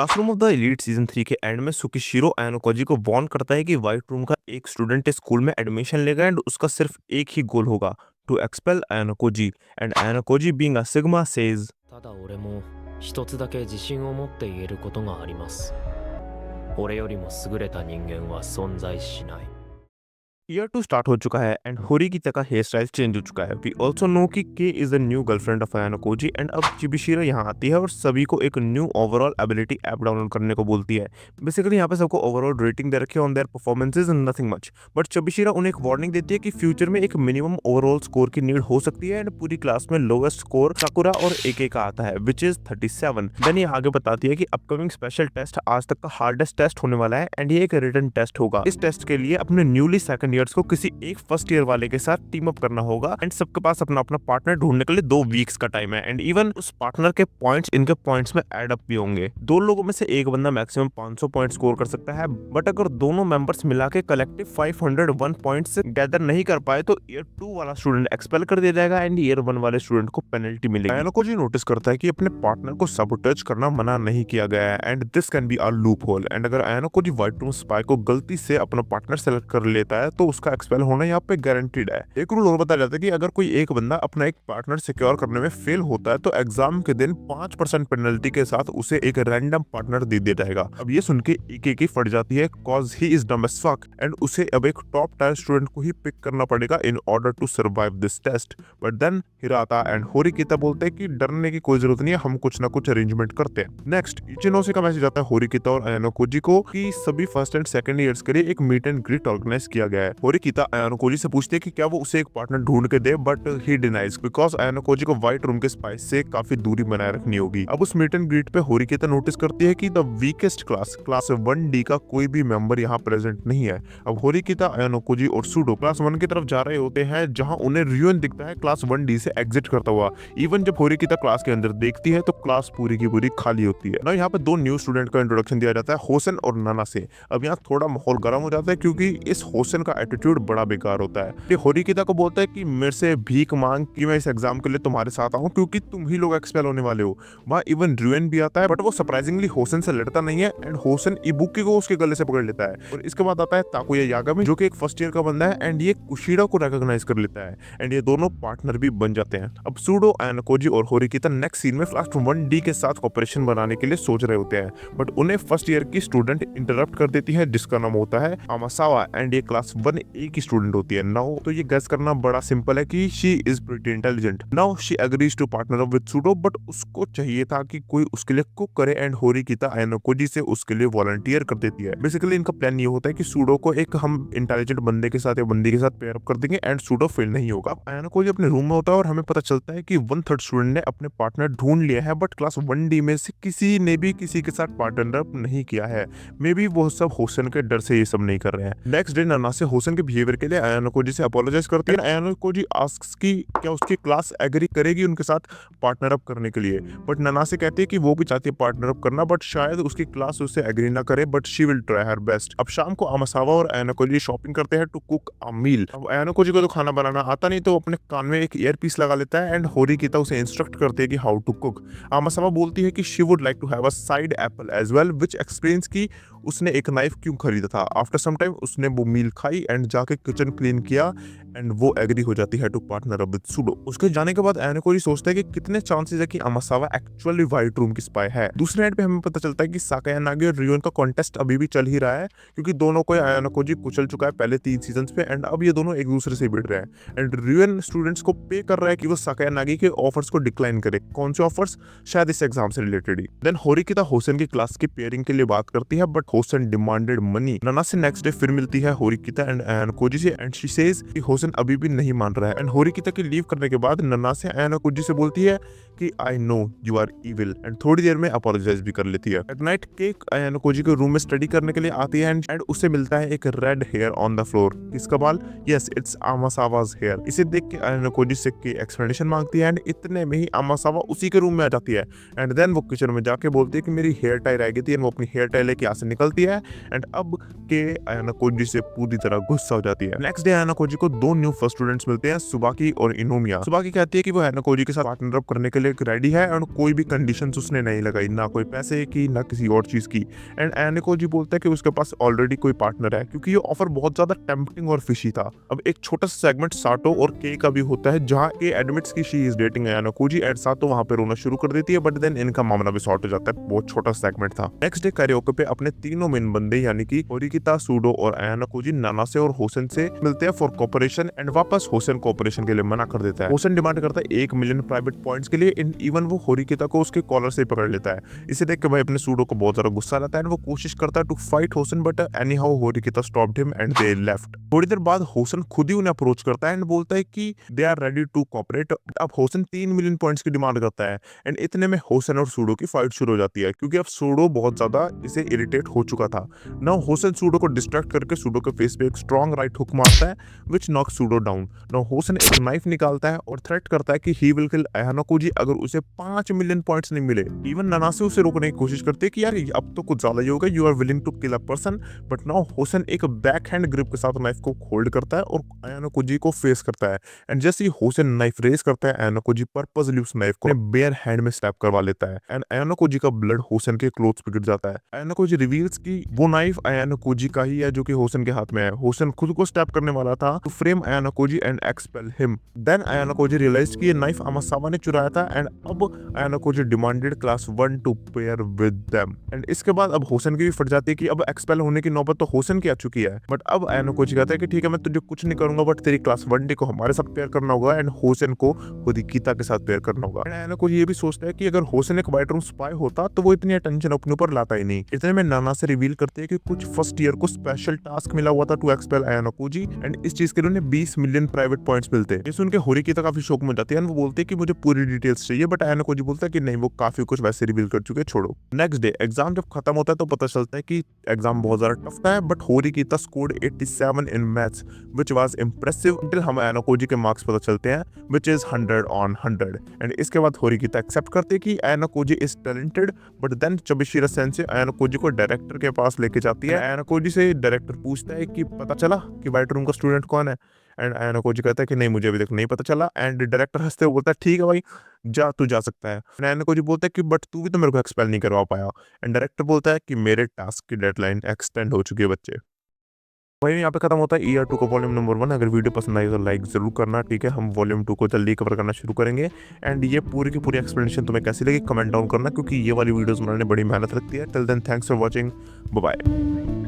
Classroom of the elite season 3 के and में सुकिशिरो आयानोकोजी को वार्न करता है कि व्हाइट रूम का एक स्टूडेंट इस स्कूल में एडमिशन लेगा एंड उसका सिर्फ एक ही गोल होगा, to expel Ayanokoji. And Ayanokoji being a sigma says, ただ俺も一つだけ自信を持って言えることがあります。俺よりも優れた人間は存在しない。 year 2 start हो चुका है एंड होरिकिता का हेयर स्टाइल चेंज हो चुका है। वी ऑल्सो नो कि के is the new girlfriend of आयानोकोजी and अब चिबिशिरा यहाँ आती है और सभी को एक new overall ability app download करने को बोलती है। बेसिकली यहाँ पे सबको ओवरऑल रेटिंग दे रखी है on their performances and nothing much, but Chabashira उन्हें एक वार्निंग देती है कि फ्यूचर में एक मिनिमम ओवरऑल स्कोर की नीड हो सकती है एंड पूरी क्लास में लोवेस्ट स्कोर साकुरा और एके का आता है विच इज 37। देन ये आगे बताती है कि अपकमिंग स्पेशल टेस्ट आज तक का हार्डेस्ट टेस्ट होने वाला है एंड ये एक रिटन टेस्ट होगा। इस टेस्ट के लिए अपने न्यूली सेकंड ईयर्स को किसी एक फर्स्ट ईयर वाले के साथ टीम अप करना होगा एंड सबके पास अपना अपना पार्टनर ढूंढने के लिए 2 वीक्स का टाइम है एंड इवन उस पार्टनर के पॉइंट्स इनके पॉइंट्स में ऐड अप भी होंगे। 2 लोगों में से एक बंदा मैक्सिमम 500 पॉइंट स्कोर कर सकता है, बट अगर दोनों मेंबर्स मिला के कलेक्टिव 501 पॉइंट्स गैदर नहीं कर पाए तो ईयर 2 वाला स्टूडेंट एक्सपेल कर दिया जाएगा एंड ईयर 1 वाले स्टूडेंट को पेनल्टी मिलेगी। आयानोकोजी नोटिस करता है कि अपने पार्टनर को सबोटेज करना मना नहीं किया गया है and this can be a loop hole and अगर आयानोकोजी व्हाइट रूम स्पाई को गलती से अपना पार्टनर सेलेक्ट कर लेता है तो उसका एक्सपेल होना यहाँ पे गारंटीड है। एक रूल और बताया जाता है कि अगर कोई एक बंदा अपना एक पार्टनर सिक्योर करने में फेल होता है तो एग्जाम के दिन 5% पेनल्टी के साथ उसे एक रैंडम पार्टनर दे दिया जाएगा। अब ये सुन के एके की फट जाती है cause he is dumb as fuck and उसे अब एक टॉप टायर स्टूडेंट को ही पिक करना पड़ेगा in order to survive this test. But then Hirata and Horikita बोलते हैं कि डरने की कोई जरूरत नहीं है, हम कुछ ना कुछ अरेंजमेंट करते हैं। नेक्स्ट इचिनोसे का मैसेज आता है होरिकिता और आयानोकोजी को कि सभी फर्स्ट एंड सेकंड ईयर्स के लिए एक मीट एंड ग्रीट ऑर्गेनाइज किया गया है। होरिकिता आयानोकोजी से पूछती है कि क्या वो उसे एक पार्टनर ढूंढ के दे, but he denies because Ayanokoji को व्हाइट रूम के स्पाइस से काफी दूरी बनाए रखनी होगी। अब उस मीट एंड ग्रीट पे होरिकिता नोटिस करती है कि द वीकेस्ट क्लास 1D का कोई भी मेंबर यहाँ प्रेजेंट नहीं है। अब होरिकिता, आयानोकोजी और सूडो क्लास 1 की तरफ जा रहे होते हैं जहाँ उन्हें रियोन दिखता है क्लास 1D से एग्जिट करता हुआ। इवन जब होरिकिता क्लास के अंदर देखती है तो क्लास पूरी की पूरी खाली होती है ना। यहाँ पे 2 न्यू स्टूडेंट का इंट्रोडक्शन दिया जाता है, होसन और नाना से। अब यहाँ थोड़ा माहौल गर्म हो जाता है क्योंकि इस होसन का एटीट्यूड बड़ा बेकार होता है। ये होरिकिता को बोलता है कि मेरे से भीख मांग कि मैं इस एग्जाम के लिए तुम्हारे साथ आऊं क्योंकि तुम ही लोग एक्सपेल होने वाले हो। वहाँ इवन रियोन भी आता है बट वो सरप्राइजिंगली होसन से लड़ता नहीं है एंड होसन इबुकी को उसके गले से पकड़ लेता है। और इसके बाद आता है ताकुया यागामी जो कि एक फर्स्ट ईयर का बंदा है एंड ये कुशिरा को रिकॉग्नाइज कर लेता है एंड ये दोनों पार्टनर भी बन जाते हैं। अब सूडो, आयानोकोजी और होरिकिता नेक्स्ट सीन में क्लास 1D के साथ कॉपरेशन बनाने के लिए सोच रहे होते हैं बट उन्हें फर्स्ट ईयर की स्टूडेंट इंटरप्ट कर देती है जिसका नाम होता है आमासावा एंड ये क्लास 1A की स्टूडेंट होती है। नाउ तो ये गेस करना बड़ा सिंपल है कि she is pretty intelligent. Now she agrees to partner up with Sudo but उसको चाहिए था कि कोई उसके लिए कुक करे एंड होरिकिता आयानोकोजी से उसके लिए वॉलंटियर कर देती है। बेसिकली इनका प्लान ये होता है कि सूडो को एक हम इंटेलिजेंट बंदे के साथ या बंदी के साथ पेयर अप कर देंगे एंड सूडो फेल नहीं होगा। आयानोकोजी अपने रूम में होता है और हमें पता चलता है कि 1/3 स्टूडेंट ने अपने पार्टनर ढूंढ लिया है बट क्लास 1D में से किसी ने भी किसी के साथ पार्टनर अप नहीं किया है। मे बी वो सब होसन के डर से ये सब नहीं कर रहे हैं। नेक्स्ट डे नाना से होसन के बिहेवियर के लिए आयानोकोजी से अपोलोजाइज करती है। आयानोकोजी आस्क्स कि क्या उसकी क्लास एग्री करेगी उनके साथ पार्टनर अप करने के लिए, बट नानासे कहती है कि वो भी चाहती है पार्टनर अप करना बट शायद उसकी क्लास उससे एग्री ना करे but she will try her best. अब शाम को आमासावा और आयानोकोजी शॉपिंग करते हैं टू कुक अ मील। अब आयानोकोजी को तो खाना बनाना आता नहीं तो अपने कान में एक ईयर पीस लगा लेता है एंड होरिकिता उसे इंस्ट्रक्ट करते हैं कि हाउ टू कुक। आमासावा बोलती है कि she would like to have a side apple as well which explains कि उसने एक नाइफ क्यों खरीदा था। आफ्टर सम टाइम उसने वो मील खाई एंड जाके किचन क्लीन किया एंड वो एग्री हो जाती है to partner up with Sudo. उसके जाने के बाद आयानोकोजी सोचता है कि कितने चांसेस है कि आमासावा एक्चुअली व्हाइट रूम की स्पाई है। दूसरे एंड पे हमें पता चलता है कि साकायानागी और रियोन का कॉन्टेस्ट अभी भी चल ही रहा है क्योंकि दोनों को आयानोकोजी कुचल चुका है पहले 3 सीजन्स पे एंड अब ये दोनों एक दूसरे से भिड़ रहे हैं एंड रियोन स्टूडेंट्स को पे कर रहा है कि वो साकायानागी के ऑफर्स को डिक्लाइन करे। कौन से ऑफर्स? शायद इस एग्जाम से रिलेटेड ही। देन होरिकिता होसन की क्लास की पेयरिंग के लिए बात करती है बट होसन डिमांडेड मनी। नाना से नेक्स्ट डे फिर मिलती है होरिकिता एंड आयानोकोजी से एंड शी सेज कि होसन अभी भी नहीं मान रहा है एंड होरिकिता की लीव करने के बाद नाना से आयानोकोजी से बोलती है कि I know you are evil and थोड़ी देर में अपोलोजाइज भी कर लेती है। एट नाइट केक आयानोकोजी के रूम में स्टडी करने के लिए आती है एंड उसे मिलता है एक red hair on the floor. किसका बाल? Yes, it's Amasawa's hair. इसे देख के आयानोकोजी से की एक्सप्लेनेशन मांगती है एंड इतने में ही आमासावा उसी के रूम में आ जाती है एंड देन वो किचन में जाके बोलती है कि मेरी हेयर टाई रह गई थी एंड वो अपनी हेयर टाई लेके यहाँ से निकलती है एंड अब के आयानोकोजी से पूरी तरह गुस्सा हो जाती है। नेक्स्ट डे आयाना कोजी को दो न्यू फर्स्ट स्टूडेंट्स मिलते हैं, सुबाकी और इनोमिया। सुबाकी कहती है कि वो आयाना कोजी के साथ पार्टनर अप करने के लिए रेडी है और कोई भी कंडीशंस उसने नहीं लगाई, ना कोई पैसे की ना किसी और चीज की। एंड आयाना कोजी बोलता है कि उसके पास ऑलरेडी कोई पार्टनर है, क्योंकि ये ऑफर बहुत ज्यादा टेम्पटिंग और फिशी था। अब एक छोटा सा सेगमेंट साटो और के का भी होता है, जहां के एडमिट्स की she is dating Ayana Cozi and साटो वहां पे रोना शुरू कर देती है, बट देन इनका मामला भी सॉर्ट हो जाता है। बहुत छोटा सेगमेंट था। नेक्स्ट डे कैरियोके पे अपने तीनों मेन बंदे यानी कि होरिकिता, सूडो और आयाना कोजी नानासे और होसेन से मिलते हैं फॉर कोऑपरेशन एंड वापस होसेन कोऑपरेशन के लिए मना कर देता है। होसेन डिमांड करता है 1 मिलियन प्राइवेट पॉइंट्स के लिए, इवन वो होरिकिता को उसके कॉलर से पकड़ लेता है। इसे देख के भाई अपने सूडो को बहुत ज्यादा गुस्सा आता है एंड वो कोशिश करता है to fight Hosen, but anyhow Horikita stopped him and they left. थोड़ी देर बाद होसेन खुद ही उन्हें अप्रोच करता है एंड बोलता है कि they are ready to cooperate. अब होसेन 3 मिलियन पॉइंट्स की डिमांड करता है एंड इतने में होसेन और सूडो की फाइट शुरू हो जाती है, क्योंकि अब सूडो बहुत ज्यादा इसे इरिटेट हो चुका था। नाउ होसेन सूडो को डिस्ट्रैक्ट करके सूडो के फेस पे एक स्ट्रॉन्ग राइट हुक मारता है which knocks Sudo down. Now Hosen एक नाइफ निकालता है और थ्रेट करता है कि he will kill Ayanokoji अगर उसे 5 मिलियन पॉइंट्स नहीं मिले। इवन नानासे उसे रोकने की कोशिश करती है कि यार अब तो कुछ ज्यादा ही हो गया, you are willing to kill a person. But now Hosen एक बैक हैंड ग्रिप के साथ नाइफ को होल्ड करता है और आयाना कोजी को फेस करता है। एंड जैसे ही होसेन नाइफ रेज करता है, आयाना कोजी पर्पसली उस नाइफ को बेयर हैंड में स्टैब करवा लेता है एंड आयाना कोजी का ब्लड होसेन के क्लोथ्स पे गिर जाता है। आयाना कोजी रिवील्स कि वो नाइफ आयाना कोजी का ही है जो कि होसेन के हाथ में है। होसेन खुद को स्टैब करने वाला था to frame Ayanokoji and expel him. Then Ayanokoji realise कि ये नाइफ अमासावा ने चुराया था एंड अब Ayanokoji demanded class 1 to pair with them. And इसके बाद अब होसेन की भी फट जाती है कि अब एक्सपेल होने की नौबत तो होसेन की आ चुकी है। बट अब आयाना कोजी कहता है कि ठीक है मैं तुझे कुछ नहीं करूंगा, बट तेरी क्लास 1D को हमारे साथ पेयर करना होगा एंड होसेन को होरिकिता के साथ पेयर करना होगा। एंड आयाना कोजी ये भी सोचता है कि अगर होसेन एक व्हाइट रूम स्पाई होता तो वो इतनी अटेंशन अपने ऊपर लाता ही नहीं। इतने में नाना से रिवील करते हैं कि कुछ फर्स्ट ईयर को स्पेशल टास्क मिला हुआ था to expel Ayanokoji and इस चीज के लिए उन्हें 20 मिलियन प्राइवेट पॉइंट्स मिलते हैं। इस उनके होरिकिता काफी शौक में जाती है, वो बोलते हैं कि मुझे पूरी डिटेल्स चाहिए, बट आयाना कोजी बोलता है कि नहीं वो काफी कुछ वैसे रिवील कर चुके, छोड़ो। नेक्स्ट डे एग्जाम जब खत्म होता है तो पता चलता है कि एग्जाम बहुत ज्यादा टफ था, but होरिकिता scored 87 in maths which was impressive until हम आयाना कोजी के मार्क्स पता चलते हैं व्हिच इज 100 on 100। एंड इसके बाद होरिकिता एक्सेप्ट करते हैं कि Ayanokoji is talented, but then Chabashira sensei Ayanokoji को डायरेक्टर के पास लेके जाती है। आयाना कोजी से डायरेक्टर पूछता है कि पता चला कि व्हाइट रूम का स्टूडेंट कौन है, एंड आयाना कोजी कहता है कि नहीं मुझे अभी तक नहीं पता चला। एंड डायरेक्टर हंसते हुए बोलता है ठीक है भाई जा तू जा सकता है। आयाना कोजी बोलता है कि बट तू भी तो मेरे को एक्सपेल नहीं करवा पाया। एंड डायरेक्टर बोलता है कि मेरे टास्क की डेडलाइन एक्सटेंड हो चुकी है बच्चे। वही यहाँ पे खत्म होता है ईयर 2 का वॉल्यूम नंबर 1। अगर वीडियो पसंद आई तो लाइक जरूर करना, ठीक है। हम वॉल्यूम 2 को जल्दी कवर करना शुरू करेंगे एंड ये पूरी की पूरी एक्सप्लेनेशन तुम्हें कैसी लगी कमेंट डाउन करना, क्योंकि ये वाली वीडियोस बनाने बड़ी मेहनत लगती है। Till then thanks for watching, bye bye.